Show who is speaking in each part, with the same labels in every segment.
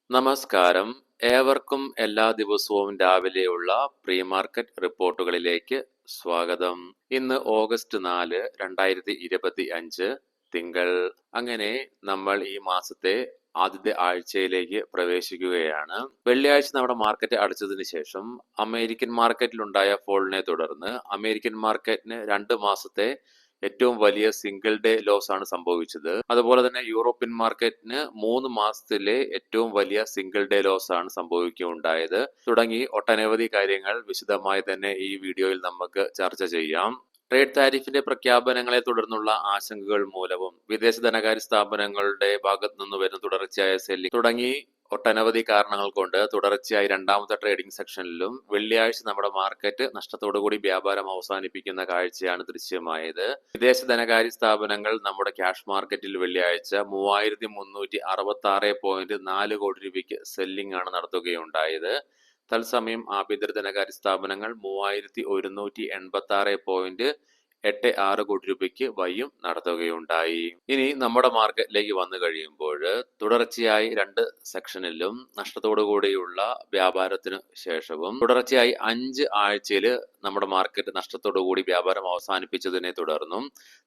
Speaker 1: നമസ്കാരം. ഏവർക്കും എല്ലാ ദിവസവും രാവിലെയുള്ള പ്രീ മാർക്കറ്റ് റിപ്പോർട്ടുകളിലേക്ക് സ്വാഗതം. ഇന്ന് ഓഗസ്റ്റ് 4, 2025 തിങ്കൾ. അങ്ങനെ നമ്മൾ ഈ മാസത്തെ ആദ്യത്തെ ആഴ്ചയിലേക്ക് പ്രവേശിക്കുകയാണ്. വെള്ളിയാഴ്ച നമ്മുടെ മാർക്കറ്റ് അടച്ചതിന് ശേഷം അമേരിക്കൻ മാർക്കറ്റിലുണ്ടായ ഫോളിനെ തുടർന്ന് അമേരിക്കൻ മാർക്കറ്റിന് 2 മാസത്തെ ഏറ്റവും വലിയ സിംഗിൾ ഡേ ലോസ് ആണ് സംഭവിച്ചത്. അതുപോലെ തന്നെ യൂറോപ്യൻ മാർക്കറ്റിന് 3 മാസത്തിലെ ഏറ്റവും വലിയ സിംഗിൾ ഡേ ലോസ് ആണ് സംഭവിക്കുകയുണ്ടായത്. തുടങ്ങി ഒട്ടനവധി കാര്യങ്ങൾ വിശദമായി തന്നെ ഈ വീഡിയോയിൽ നമുക്ക് ചർച്ച ചെയ്യാം. ട്രേഡ് താരിഫിന്റെ പ്രഖ്യാപനങ്ങളെ തുടർന്നുള്ള ആശങ്കകൾ മൂലവും വിദേശ ധനകാര്യ സ്ഥാപനങ്ങളുടെ ഭാഗത്തു നിന്ന് വരുന്ന തുടർച്ചയായ സെല്ലിംഗ് തുടങ്ങി ഒട്ടനവധി കാരണങ്ങൾ കൊണ്ട് തുടർച്ചയായി രണ്ടാമത്തെ ട്രേഡിംഗ് സെക്ഷനിലും വെള്ളിയാഴ്ച നമ്മുടെ മാർക്കറ്റ് നഷ്ടത്തോടുകൂടി വ്യാപാരം അവസാനിപ്പിക്കുന്ന കാഴ്ചയാണ് ദൃശ്യമായത്. വിദേശ ധനകാര്യ സ്ഥാപനങ്ങൾ നമ്മുടെ ക്യാഷ് മാർക്കറ്റിൽ വെള്ളിയാഴ്ച 3366.4 കോടി രൂപയ്ക്ക് സെല്ലിംഗ് ആണ് നടത്തുകയുണ്ടായത്. തത്സമയം ആഭ്യന്തര ധനകാര്യ സ്ഥാപനങ്ങൾ 3186.86 കോടി രൂപയ്ക്ക് ബൈയും നടത്തുകയുണ്ടായി. ഇനി നമ്മുടെ മാർക്കറ്റിലേക്ക് വന്നു കഴിയുമ്പോൾ തുടർച്ചയായി 2 സെക്ഷനിലും നഷ്ടത്തോടുകൂടിയുള്ള വ്യാപാരത്തിന് ശേഷവും തുടർച്ചയായി 5 ആഴ്ചയിൽ നമ്മുടെ മാർക്കറ്റ് നഷ്ടത്തോടുകൂടി വ്യാപാരം അവസാനിപ്പിച്ചതിനെ തുടർന്നും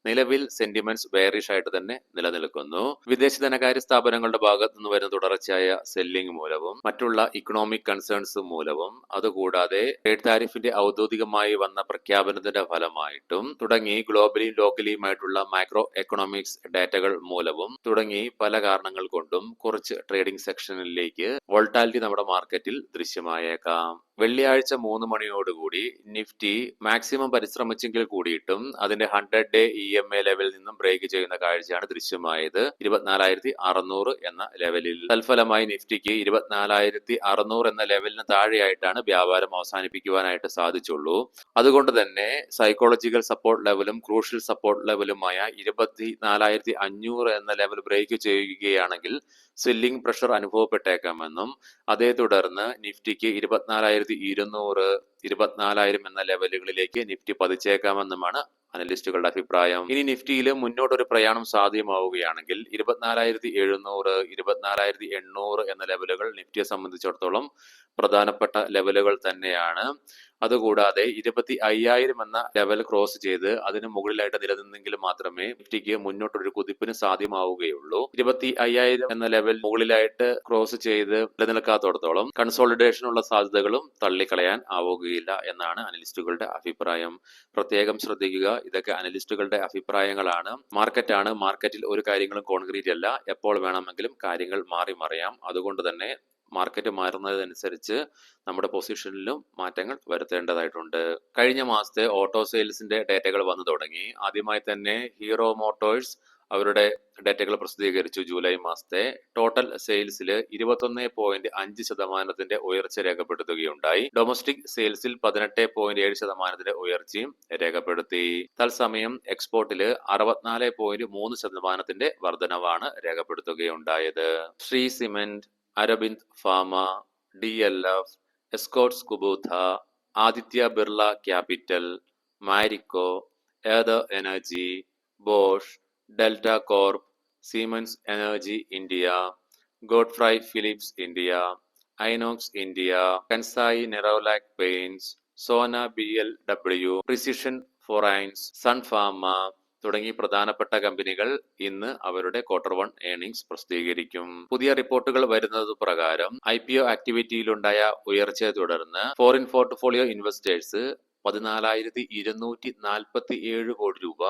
Speaker 1: നിലവിൽ സെന്റിമെന്റ്സ് ബെയറിഷ് ആയിട്ട് തന്നെ നിലനിൽക്കുന്നു. വിദേശ ധനകാര്യ സ്ഥാപനങ്ങളുടെ ഭാഗത്തു നിന്ന് വരുന്ന തുടർച്ചയായ സെല്ലിംഗ് മൂലവും മറ്റുള്ള ഇക്കണോമിക് കൺസേൺസ് മൂലവും അതുകൂടാതെ ട്രേഡ് താരിഫിന്റെ ഔദ്യോഗികമായി വന്ന പ്രഖ്യാപനത്തിന്റെ ഫലമായിട്ടും തുടങ്ങി ഗ്ലോബലിയും ലോക്കലിയുമായിട്ടുള്ള മാക്രോ എക്കണോമിക്സ് ഡാറ്റകൾ മൂലവും തുടങ്ങി പല കാരണങ്ങൾ കൊണ്ടും കുറച്ച് ട്രേഡിംഗ് സെക്ഷനിലേക്ക് വോൾട്ടാലിറ്റി നമ്മുടെ മാർക്കറ്റിൽ ദൃശ്യമായേക്കാം. വെള്ളിയാഴ്ച 3 മണിയോടുകൂടി നിഫ്റ്റി മാക്സിമം പരിശ്രമിച്ചെങ്കിൽ കൂടിയിട്ടും അതിന്റെ 100-ഡേ EMA ലെവലിൽ നിന്നും ബ്രേക്ക് ചെയ്യുന്ന കാഴ്ചയാണ് ദൃശ്യമായത് 24,600 എന്ന ലെവലിൽ. തൽഫലമായി നിഫ്റ്റിക്ക് 24,600 എന്ന ലെവലിന് താഴെയായിട്ടാണ് വ്യാപാരം അവസാനിപ്പിക്കുവാനായിട്ട് സാധിച്ചുള്ളൂ. അതുകൊണ്ട് തന്നെ സൈക്കോളജിക്കൽ സപ്പോർട്ട് ലെവലും ക്രൂഷ്യൽ സപ്പോർട്ട് ലെവലുമായ 24,500 എന്ന ലെവൽ ബ്രേക്ക് ചെയ്യുകയാണെങ്കിൽ സെല്ലിംഗ് പ്രഷർ അനുഭവപ്പെട്ടേക്കാമെന്നും അതേ തുടർന്ന് നിഫ്റ്റിക്ക് 24,200, 24,000 എന്ന ലെവലുകളിലേക്ക് നിഫ്റ്റി പതിച്ചേക്കാമെന്നുമാണ് അനലിസ്റ്റുകളുടെ അഭിപ്രായം. ഇനി നിഫ്റ്റിയിൽ മുന്നോട്ടൊരു പ്രയാണം സാധ്യമാവുകയാണെങ്കിൽ 24,700, 24,800 എന്ന ലെവലുകൾ നിഫ്റ്റിയെ സംബന്ധിച്ചിടത്തോളം പ്രധാനപ്പെട്ട ലെവലുകൾ തന്നെയാണ്. അതുകൂടാതെ 25,000 എന്ന ലെവൽ ക്രോസ് ചെയ്ത് അതിന് മുകളിലായിട്ട് നിലനിന്നെങ്കിൽ മാത്രമേ നിഫ്റ്റിക്ക് മുന്നോട്ടൊരു കുതിപ്പിന് സാധ്യമാവുകയുള്ളൂ. 25,000 എന്ന ലെവൽ മുകളിലായിട്ട് ക്രോസ് ചെയ്ത് നിലനിൽക്കാത്തടത്തോളം കൺസോളിഡേഷനുള്ള സാധ്യതകളും തള്ളിക്കളയാൻ ആവുകയില്ല എന്നാണ് അനലിസ്റ്റുകളുടെ അഭിപ്രായം. പ്രത്യേകം ശ്രദ്ധിക്കുക, ഇതൊക്കെ അനലിസ്റ്റുകളുടെ അഭിപ്രായങ്ങളാണ്. മാർക്കറ്റാണ്. മാർക്കറ്റിൽ ഒരു കാര്യങ്ങളും കോൺക്രീറ്റ് അല്ല. എപ്പോൾ വേണമെങ്കിലും കാര്യങ്ങൾ മാറി മറിയാം. അതുകൊണ്ട് തന്നെ മാർക്കറ്റ് മാറുന്നതനുസരിച്ച് നമ്മുടെ പൊസിഷനിലും മാറ്റങ്ങൾ വരുത്തേണ്ടതായിട്ടുണ്ട്. കഴിഞ്ഞ മാസത്തെ ഓട്ടോ സെയിൽസിന്റെ ഡേറ്റകൾ വന്നു തുടങ്ങി. ആദ്യമായി തന്നെ ഹീറോ മോട്ടോഴ്സ് അവരുടെ ഡേറ്റകൾ പ്രസിദ്ധീകരിച്ചു. ജൂലൈ മാസത്തെ ടോട്ടൽ സെയിൽസിൽ 21.5% ഉയർച്ച രേഖപ്പെടുത്തുകയുണ്ടായി. ഡൊമസ്റ്റിക് സെയിൽസിൽ 18.7% ഉയർച്ചയും രേഖപ്പെടുത്തി. തത്സമയം എക്സ്പോർട്ടിൽ 64.3% വർധനവാണ് രേഖപ്പെടുത്തുകയുണ്ടായത്. Shree cement, Aurobindo pharma, DLF, Escorts Kubota, Aditya Birla capital, Marico, Ather energy, Bosch, Delta corp, Siemens energy India, Godfrey Phillips India, Inox India, Kansai Nerolac paints, Sona BLW, precision forgings, Sun pharma തുടങ്ങി പ്രധാനപ്പെട്ട കമ്പനികൾ ഇന്ന് അവരുടെ Q1 ഏർണിംഗ്സ് പ്രസിദ്ധീകരിക്കും. പുതിയ റിപ്പോർട്ടുകൾ വരുന്നത് പ്രകാരം IPO ആക്ടിവിറ്റിയിലുണ്ടായ ഉയർച്ചയെ തുടർന്ന് ഫോറിൻ പോർട്ട്ഫോളിയോ ഇൻവെസ്റ്റേഴ്സ് 14,247 കോടി രൂപ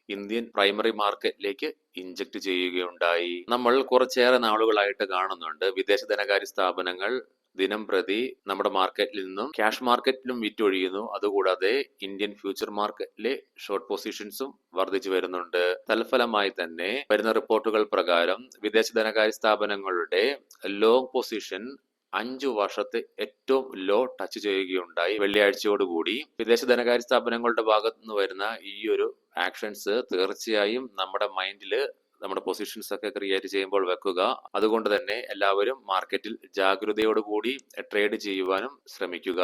Speaker 1: ഇന്ത്യൻ പ്രൈമറി മാർക്കറ്റിലേക്ക് ഇൻജക്ട് ചെയ്യുകയുണ്ടായി. നമ്മൾ കുറച്ചേറെ നാളുകളായിട്ട് കാണുന്നുണ്ട് വിദേശ ധനകാര്യ സ്ഥാപനങ്ങൾ ദിനം പ്രതി നമ്മുടെ മാർക്കറ്റിൽ നിന്നും ക്യാഷ് മാർക്കറ്റിലും വിറ്റൊഴിയുന്നു. അതുകൂടാതെ ഇന്ത്യൻ ഫ്യൂച്ചർ മാർക്കറ്റിലെ ഷോർട്ട് പൊസിഷൻസും വർദ്ധിച്ചു വരുന്നുണ്ട്. തൽഫലമായി തന്നെ വരുന്ന റിപ്പോർട്ടുകൾ പ്രകാരം വിദേശ ധനകാര്യ സ്ഥാപനങ്ങളുടെ ലോങ് പൊസിഷൻ 5 വർഷത്തെ ഏറ്റവും ലോ ടച്ച് ചെയ്യുകയുണ്ടായി വെള്ളിയാഴ്ചയോടുകൂടി. വിദേശ ധനകാര്യ സ്ഥാപനങ്ങളുടെ ഭാഗത്തു നിന്ന് വരുന്ന ഈ ഒരു ആക്ഷൻസ് തീർച്ചയായും നമ്മുടെ മൈൻഡില് നമ്മുടെ പൊസിഷൻസ് ഒക്കെ ക്രിയേറ്റ് ചെയ്യുമ്പോൾ വെക്കുക. അതുകൊണ്ട് തന്നെ എല്ലാവരും മാർക്കറ്റിൽ ജാഗ്രതയോടുകൂടി ട്രേഡ് ചെയ്യുവാനും ശ്രമിക്കുക.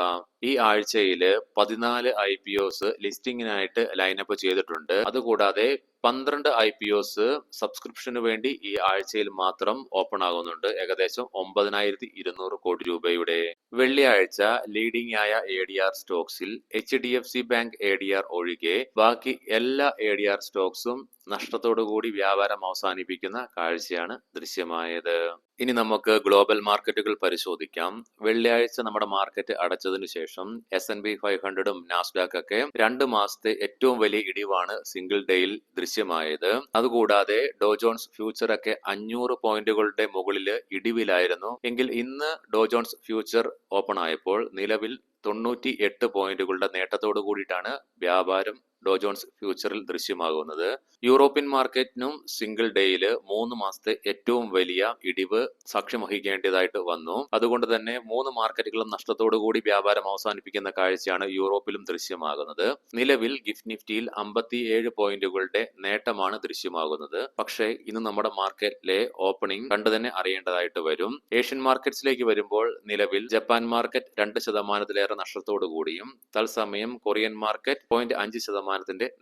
Speaker 1: ഈ ആഴ്ചയിൽ 14 IPOs ലിസ്റ്റിംഗിനായിട്ട് ലൈനപ്പ് ചെയ്തിട്ടുണ്ട്. അതുകൂടാതെ 12 IPOs സബ്സ്ക്രിപ്ഷന് വേണ്ടി ഈ ആഴ്ചയിൽ മാത്രം ഓപ്പൺ ആകുന്നുണ്ട്. ഏകദേശം 9,200 കോടി രൂപയുടെ. വെള്ളിയാഴ്ച ലീഡിംഗ് ആയ ADR സ്റ്റോക്സിൽ HDFC ബാങ്ക് ADR ഒഴികെ ബാക്കി എല്ലാ ADR സ്റ്റോക്സും നഷ്ടത്തോടുകൂടി വ്യാപാരം അവസാനിപ്പിക്കുന്ന കാഴ്ചയാണ് ദൃശ്യമായത്. ഇനി നമുക്ക് ഗ്ലോബൽ മാർക്കറ്റുകൾ പരിശോധിക്കാം. വെള്ളിയാഴ്ച നമ്മുടെ മാർക്കറ്റ് അടച്ചതിനു ശേഷം S&P 500ഉം നാസ്ഡാക്ക് ഒക്കെ 2 മാസത്തെ ഏറ്റവും വലിയ ഇടിവാണ് സിംഗിൾ ഡേയിൽ ദൃശ്യമായത്. അതുകൂടാതെ ഡോ ജോൺസ് ഫ്യൂച്ചർ ഒക്കെ 500 പോയിന്റുകളുടെ മുകളിൽ ഇടിവിലായിരുന്നു എങ്കിൽ ഇന്ന് ഡോ ജോൺസ് ഫ്യൂച്ചർ ഓപ്പൺ ആയപ്പോൾ നിലവിൽ 98 പോയിന്റുകളുടെ നേട്ടത്തോടു കൂടിയിട്ടാണ് വ്യാപാരം ഡോ ജോൺസ് ഫ്യൂച്ചറിൽ ദൃശ്യമാകുന്നത്. യൂറോപ്യൻ മാർക്കറ്റിനും സിംഗിൾ ഡേയിൽ 3 മാസത്തെ ഏറ്റവും വലിയ ഇടിവ് സാക്ഷ്യം വഹിക്കേണ്ടതായിട്ട് വന്നു. അതുകൊണ്ട് തന്നെ 3 മാർക്കറ്റുകളും നഷ്ടത്തോടു കൂടി വ്യാപാരം അവസാനിപ്പിക്കുന്ന കാഴ്ചയാണ് യൂറോപ്പിലും ദൃശ്യമാകുന്നത്. നിലവിൽ ഗിഫ്റ്റ് നിഫ്റ്റിയിൽ 57 പോയിന്റുകളുടെ നേട്ടമാണ് ദൃശ്യമാകുന്നത്. പക്ഷേ ഇന്ന് നമ്മുടെ മാർക്കറ്റിലെ ഓപ്പണിംഗ് കണ്ടു തന്നെ അറിയേണ്ടതായിട്ട് വരും. ഏഷ്യൻ മാർക്കറ്റ്സിലേക്ക് വരുമ്പോൾ നിലവിൽ ജപ്പാൻ മാർക്കറ്റ് 2% നഷ്ടത്തോടു കൂടിയും തത്സമയം കൊറിയൻ മാർക്കറ്റ് 0.5%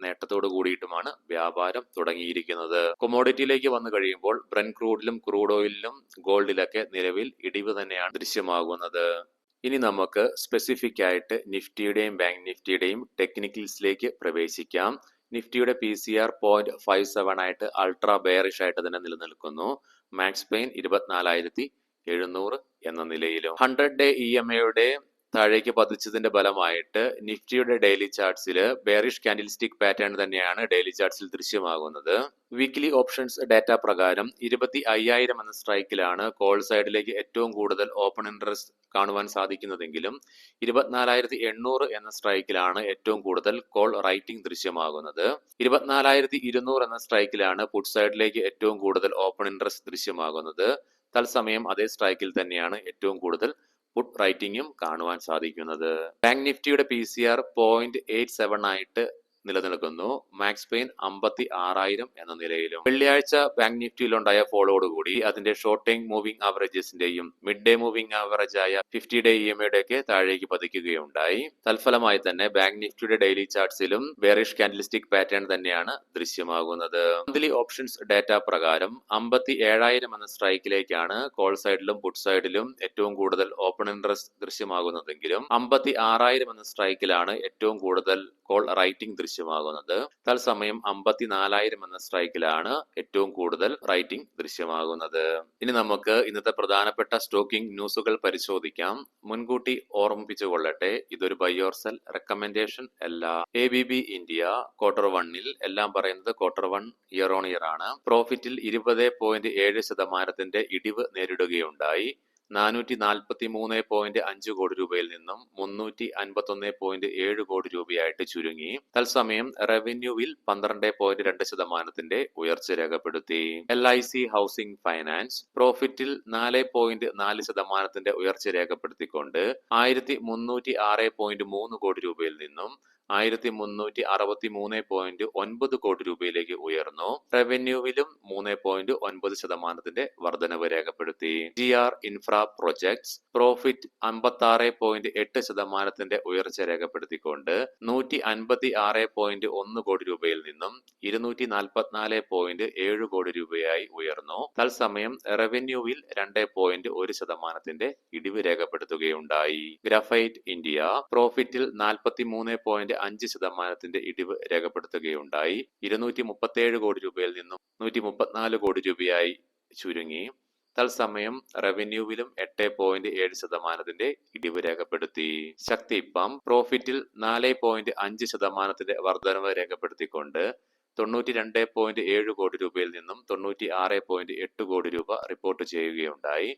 Speaker 1: നേട്ടത്തോടു കൂടിയിട്ടുമാണ് വ്യാപാരം തുടങ്ങിയിരിക്കുന്നത്. കൊമോഡിറ്റിയിലേക്ക് വന്നു കഴിയുമ്പോൾ ബ്രെന്റ് ക്രൂഡിലും ക്രൂഡ് ഓയിലിലും ഗോൾഡിലൊക്കെ നിലവിൽ ഇടിവ് തന്നെയാണ് ദൃശ്യമാകുന്നത്. ഇനി നമുക്ക് സ്പെസിഫിക് ആയിട്ട് നിഫ്റ്റിയുടെയും ബാങ്ക് നിഫ്റ്റിയുടെയും ടെക്നിക്കൽസിലേക്ക് പ്രവേശിക്കാം. നിഫ്റ്റിയുടെ PCR 0.57 ആയിട്ട് അൾട്രാ ബെയറിഷ് ആയിട്ട് തന്നെ നിലനിൽക്കുന്നു. മാക്സ് പെയിൻ 24,700 എന്ന നിലയിലും 100 ഡേ EMAയുടെ താഴേക്ക് പതിച്ചതിന്റെ ഫലമായിട്ട് നിഫ്റ്റിയുടെ ഡെയിലി ചാർട്ട്സിൽ ബെയറിഷ് കാൻഡിൽ സ്റ്റിക് പാറ്റേൺ തന്നെയാണ് ഡെയിലി ചാർട്ട്സിൽ ദൃശ്യമാകുന്നത്. വീക്ക്ലി ഓപ്ഷൻസ് ഡാറ്റ പ്രകാരം 25,000 എന്ന സ്ട്രൈക്കിലാണ് കോൾ സൈഡിലേക്ക് ഏറ്റവും കൂടുതൽ ഓപ്പൺ ഇൻട്രസ്റ്റ് കാണുവാൻ സാധിക്കുന്നതെങ്കിലും 24,800 എന്ന സ്ട്രൈക്കിലാണ് ഏറ്റവും കൂടുതൽ കോൾ റൈറ്റിംഗ് ദൃശ്യമാകുന്നത്. 24,200 എന്ന സ്ട്രൈക്കിലാണ് പുട്ട് സൈഡിലേക്ക് ഏറ്റവും കൂടുതൽ ഓപ്പൺ ഇൻട്രസ്റ്റ് ദൃശ്യമാകുന്നത്. തത്സമയം അതേ സ്ട്രൈക്കിൽ തന്നെയാണ് ഏറ്റവും കൂടുതൽ പുട്ട് റൈറ്റിംഗും കാണുവാൻ സാധിക്കുന്നത്. ബാങ്ക് നിഫ്റ്റിയുടെ PCR 0.87 ആയിട്ട് നിലനിൽക്കുന്നു. മാക്സ് പെയിൻ 56,000 എന്ന നിലയിലും. വെള്ളിയാഴ്ച ബാങ്ക് നിഫ്റ്റിയിലുണ്ടായ ഫോളോയോടുകൂടി അതിന്റെ ഷോർട്ട് ടൈം മൂവിംഗ് ആവറേജസിന്റെയും മിഡ് ഡേ മൂവിംഗ് ആവറേജ് ആയ 50 ഡേ EMAയുടെ ഒക്കെ താഴേക്ക് പതിക്കുകയുണ്ടായി. തൽഫലമായി തന്നെ ബാങ്ക് നിഫ്റ്റിയുടെ ഡെയിലി ചാർട്ട്സിലും ബെയറിഷ് കാൻഡിൽസ്റ്റിക് പാറ്റേൺ തന്നെയാണ് ദൃശ്യമാകുന്നത്. മന്ത്ലി ഓപ്ഷൻസ് ഡാറ്റ പ്രകാരം 57,000 എന്ന സ്ട്രൈക്കിലേക്കാണ് കോൾ സൈഡിലും പുട്ട് സൈഡിലും ഏറ്റവും കൂടുതൽ ഓപ്പൺ ഇൻട്രസ്റ്റ് ദൃശ്യമാകുന്നതെങ്കിലും 56,000 എന്ന സ്ട്രൈക്കിലാണ് ഏറ്റവും കൂടുതൽ കോൾ റൈറ്റിംഗ് ദൃശ്യമാകുന്നത്. തത്സമയം 54,000 എന്ന സ്ട്രൈക്കിലാണ് ഏറ്റവും കൂടുതൽ റൈറ്റിംഗ് ദൃശ്യമാകുന്നത്. ഇനി നമുക്ക് ഇന്നത്തെ പ്രധാനപ്പെട്ട സ്റ്റോക്കിംഗ് ന്യൂസുകൾ പരിശോധിക്കാം. മുൻകൂട്ടി ഓർമ്മിപ്പിച്ചുകൊള്ളട്ടെ, ഇതൊരു ബൈ ഓർ സെൽ റെക്കമെൻഡേഷൻ അല്ല. ABB ഇന്ത്യ Q1 എല്ലാം പറയുന്നത് Q1 ഇയർ ഓൺ ഇയർ ആണ്. പ്രോഫിറ്റിൽ 20.7% ഇടിവ് നേരിടുകയുണ്ടായി. 443.5 കോടി രൂപയിൽ നിന്നും 351.7 കോടി രൂപയായിട്ട് ചുരുങ്ങി. തത്സമയം റവന്യൂവിൽ 12.2% ഉയർച്ച രേഖപ്പെടുത്തി. LIC ഹൗസിംഗ് ഫൈനാൻസ് പ്രോഫിറ്റിൽ 4.4% ഉയർച്ച രേഖപ്പെടുത്തിക്കൊണ്ട് 1,306.3 കോടി രൂപയിൽ നിന്നും 1,363.9 കോടി രൂപയിലേക്ക് ഉയർന്നു. റവന്യൂവിലും 3.9% വർധനവ് രേഖപ്പെടുത്തി. GR ഇൻഫ്ര പ്രൊജക്ട്സ് പ്രോഫിറ്റ് 56.8% ഉയർച്ച രേഖപ്പെടുത്തിക്കൊണ്ട് 156.1 കോടി രൂപയിൽ നിന്നും 244.7 കോടി രൂപയായി ഉയർന്നു. തത്സമയം റവന്യൂവിൽ 2.1% ഇടിവ് രേഖപ്പെടുത്തുകയുണ്ടായി. ഗ്രഫൈറ്റ് ഇന്ത്യ പ്രോഫിറ്റിൽ 43.5% ഇടിവ് രേഖപ്പെടുത്തുകയുണ്ടായി. 237 കോടി രൂപയിൽ നിന്നും 134 കോടി രൂപയായി ചുരുങ്ങി. തത്സമയം റവന്യൂവിലും 8.7% ഇടിവ് രേഖപ്പെടുത്തി. ശക്തി പമ്പ് പ്രോഫിറ്റിൽ 4.5% വർധനവ് രേഖപ്പെടുത്തിക്കൊണ്ട് 92.7 കോടി രൂപയിൽ നിന്നും 96.8 കോടി രൂപ റിപ്പോർട്ട് ചെയ്യുകയുണ്ടായി.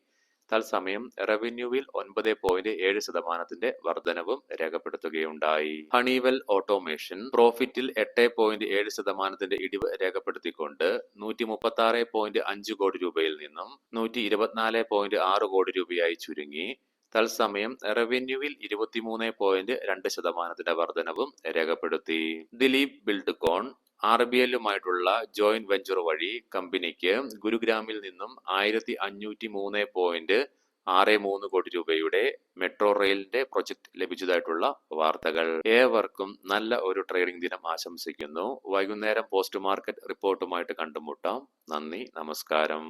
Speaker 1: തത്സമയം റവന്യൂവിൽ 9.7% വർധനവും രേഖപ്പെടുത്തുകയുണ്ടായി. ഹണിവെൽ ഓട്ടോമേഷൻ പ്രോഫിറ്റിൽ 8.7% ഇടിവ് രേഖപ്പെടുത്തിക്കൊണ്ട് 136.5 കോടി രൂപയിൽ നിന്നും 124.6 കോടി രൂപയായി ചുരുങ്ങി. തത്സമയം റവന്യൂവിൽ 23.2% വർധനവും രേഖപ്പെടുത്തി. ദിലീപ് ബിൽഡ്കോൺ RBLുമായിട്ടുള്ള ജോയിന്റ് വെഞ്ചർ വഴി കമ്പനിക്ക് ഗുരുഗ്രാമിൽ നിന്നും 1,503 6.3 കോടി രൂപയുടെ മെട്രോ റെയിലിന്റെ പ്രൊജക്ട് ലഭിച്ചതായിട്ടുള്ള വാർത്തകൾ. ഏവർക്കും നല്ല ഒരു ട്രേഡിംഗ് ദിനം ആശംസിക്കുന്നു. വൈകുന്നേരം പോസ്റ്റ് മാർക്കറ്റ് റിപ്പോർട്ടുമായിട്ട് കണ്ടുമുട്ടാം. നന്ദി, നമസ്കാരം.